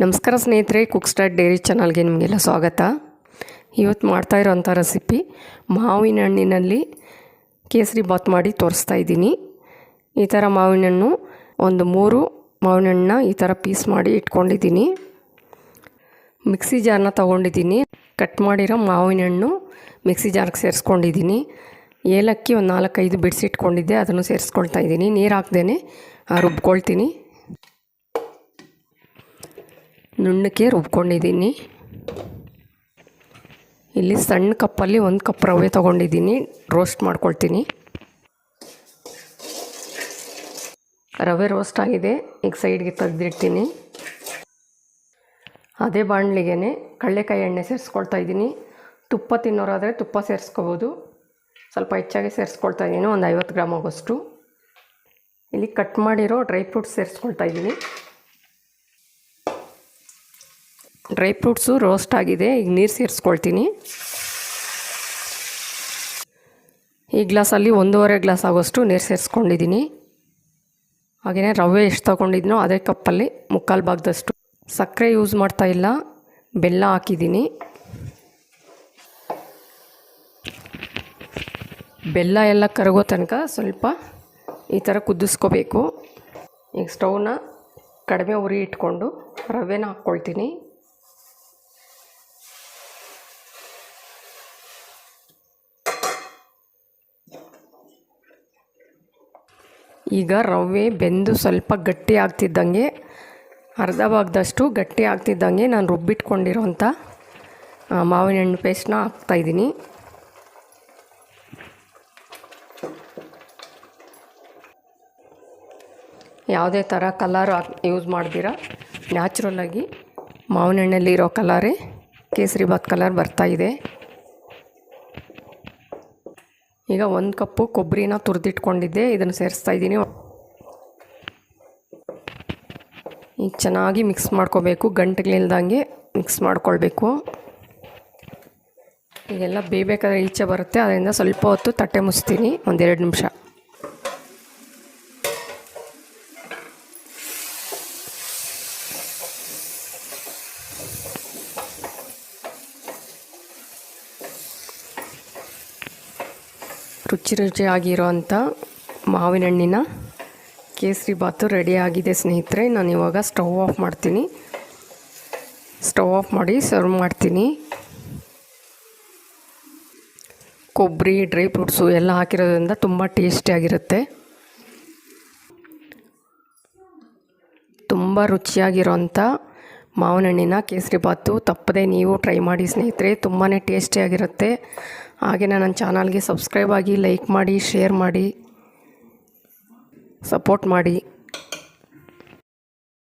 ನಮಸ್ಕಾರ ಸ್ನೇಹಿತರೆ, cook start dairy ಚಾನಲ್ಗೆ ನಿಮಗೆಲ್ಲ ಸ್ವಾಗತ. ಇವತ್ತು ಮಾಡ್ತಾ ಇರೋಂಥ ರೆಸಿಪಿ ಮಾವಿನ ಹಣ್ಣಿನಲ್ಲಿ ಕೇಸರಿ ಬಾತ್ ಮಾಡಿ ತೋರಿಸ್ತಾ ಇದ್ದೀನಿ. ಈ ಥರ ಮಾವಿನ ಹಣ್ಣು ಒಂದು 3 ಮಾವಿನ ಹಣ್ಣನ್ನ ಈ ಥರ ಪೀಸ್ ಮಾಡಿ ಇಟ್ಕೊಂಡಿದ್ದೀನಿ. ಮಿಕ್ಸಿ ಜಾರ್ನ ತೊಗೊಂಡಿದ್ದೀನಿ. ಕಟ್ ಮಾಡಿರೋ ಮಾವಿನ ಹಣ್ಣು ಮಿಕ್ಸಿ ಜಾರ್ಗೆ ಸೇರಿಸ್ಕೊಂಡಿದ್ದೀನಿ. ಏಲಕ್ಕಿ ಒಂದು 4-5 ಬಿಡಿಸಿಟ್ಕೊಂಡಿದ್ದೆ, ಅದನ್ನು ಸೇರಿಸ್ಕೊಳ್ತಾ ಇದ್ದೀನಿ. ನೀರು ಹಾಕ್ದೇ ರುಬ್ಕೊಳ್ತೀನಿ. ನುಣ್ಣಕ್ಕೆ ರುಬ್ಕೊಂಡಿದ್ದೀನಿ. ಇಲ್ಲಿ ಸಣ್ಣ ಕಪ್ಪಲ್ಲಿ 1 ಕಪ್ ರವೆ ತೊಗೊಂಡಿದ್ದೀನಿ. ರೋಸ್ಟ್ ಮಾಡ್ಕೊಳ್ತೀನಿ. ರವೆ ರೋಸ್ಟ್ ಆಗಿದೆ, ಈಗ ಸೈಡ್ಗೆ ತೆಗೆದಿಡ್ತೀನಿ. ಅದೇ ಬಾಣಲಿಗೆ ಕಡಲೆಕಾಯಿ ಎಣ್ಣೆ ಸೇರಿಸ್ಕೊಳ್ತಾ ಇದ್ದೀನಿ. ತುಪ್ಪ ತಿನ್ನೋರಾದರೆ ತುಪ್ಪ ಸೇರಿಸ್ಕೋಬೋದು. ಸ್ವಲ್ಪ ಹೆಚ್ಚಾಗಿ ಸೇರಿಸ್ಕೊಳ್ತಾ ಇದ್ದೀನಿ, ಒಂದು 50 ಗ್ರಾಮ್ ಆಗೋಷ್ಟು. ಇಲ್ಲಿ ಕಟ್ ಮಾಡಿರೋ ಡ್ರೈ ಫ್ರೂಟ್ಸ್ ಸೇರಿಸ್ಕೊಳ್ತಾ ಇದ್ದೀನಿ. ಡ್ರೈ ಫ್ರೂಟ್ಸು ರೋಸ್ಟ್ ಆಗಿದೆ, ಈಗ ನೀರು ಸೇರಿಸ್ಕೊಳ್ತೀನಿ. ಈ ಗ್ಲಾಸಲ್ಲಿ 1.5 ಗ್ಲಾಸ್ ಆಗೋಷ್ಟು ನೀರು ಸೇರಿಸ್ಕೊಂಡಿದ್ದೀನಿ. ಹಾಗೆಯೇ ರವೆ ಎಷ್ಟು ತೊಗೊಂಡಿದ್ನೋ ಅದೇ ಕಪ್ಪಲ್ಲಿ 3/4 ಭಾಗದಷ್ಟು. ಸಕ್ಕರೆ ಯೂಸ್ ಮಾಡ್ತಾ ಇಲ್ಲ, ಬೆಲ್ಲ ಹಾಕಿದ್ದೀನಿ. ಬೆಲ್ಲ ಎಲ್ಲ ಕರಗೋ ತನಕ ಸ್ವಲ್ಪ ಈ ಥರ ಕುದಿಸ್ಕೋಬೇಕು. ಈಗ ಸ್ಟವ್ನ ಕಡಿಮೆ ಉರಿ ಇಟ್ಕೊಂಡು ರವೆನ ಹಾಕ್ಕೊಳ್ತೀನಿ. ಈಗ ರವೆ ಬೆಂದು ಸ್ವಲ್ಪ ಗಟ್ಟಿ ಆಗ್ತಿದ್ದಂಗೆ, ಅರ್ಧ ಭಾಗದಷ್ಟು ಗಟ್ಟಿ ಆಗ್ತಿದ್ದಂಗೆ ನಾನು ರುಬ್ಬಿಟ್ಕೊಂಡಿರೋಂಥ ಮಾವಿನ ಹಣ್ಣು ಪೇಸ್ಟ್ನ ಹಾಕ್ತಾಯಿದ್ದೀನಿ. ಯಾವುದೇ ಥರ ಕಲರ್ ಯೂಸ್ ಮಾಡ್ದಿರ ನ್ಯಾಚುರಲ್ಲಾಗಿ ಮಾವಿನ ಹಣ್ಣಲ್ಲಿರೋ ಕಲರೇ ಕೇಸರಿ ಬಾತ್ ಕಲರ್ ಬರ್ತಾಯಿದೆ. ಈಗ 1 ಕಪ್ಪು ಕೊಬ್ಬರಿನ ತುರಿದಿಟ್ಕೊಂಡಿದ್ದೆ, ಇದನ್ನು ಸೇರಿಸ್ತಾ ಇದ್ದೀನಿ. ಈಗ ಚೆನ್ನಾಗಿ ಮಿಕ್ಸ್ ಮಾಡ್ಕೋಬೇಕು, ಗಂಟುಗಳಿಲ್ದಂಗೆ ಮಿಕ್ಸ್ ಮಾಡ್ಕೊಳ್ಬೇಕು. ಈಗೆಲ್ಲ ಬೇಯಬೇಕಾದ್ರೆ ಈಚೆ ಬರುತ್ತೆ, ಅದರಿಂದ ಸ್ವಲ್ಪ ಹೊತ್ತು ತಟ್ಟೆ ಮುಚ್ತೀನಿ, 1-2 ನಿಮಿಷ. ರುಚಿಯಾಗಿರೋಂಥ ಮಾವಿನ ಹಣ್ಣಿನ ಕೇಸರಿ ಬಾತು ರೆಡಿ ಆಗಿದೆ ಸ್ನೇಹಿತರೆ. ನಾನು ಇವಾಗ ಸ್ಟವ್ ಆಫ್ ಮಾಡ್ತೀನಿ. ಸ್ಟವ್ ಆಫ್ ಮಾಡಿ ಸರ್ವ್ ಮಾಡ್ತೀನಿ. ಕೊಬ್ಬರಿ, ಡ್ರೈ ಫ್ರೂಟ್ಸು ಎಲ್ಲ ಹಾಕಿರೋದ್ರಿಂದ ತುಂಬ ಟೇಸ್ಟಿಯಾಗಿರುತ್ತೆ. ತುಂಬ ರುಚಿಯಾಗಿರೋಂಥ ಮಾವಿನ ಹಣ್ಣಿನ ಕೇಸರಿ ಬಾತು ತಪ್ಪದೆ ನೀವು ಟ್ರೈ ಮಾಡಿ ಸ್ನೇಹಿತರೆ, ತುಂಬಾ ಟೇಸ್ಟಿಯಾಗಿರುತ್ತೆ. ಹಾಗೆ ನನ್ನ ಚಾನಲ್ಗೆ ಸಬ್ಸ್ಕ್ರೈಬ್ ಆಗಿ, ಲೈಕ್ ಮಾಡಿ, ಶೇರ್ ಮಾಡಿ, ಸಪೋರ್ಟ್ ಮಾಡಿ.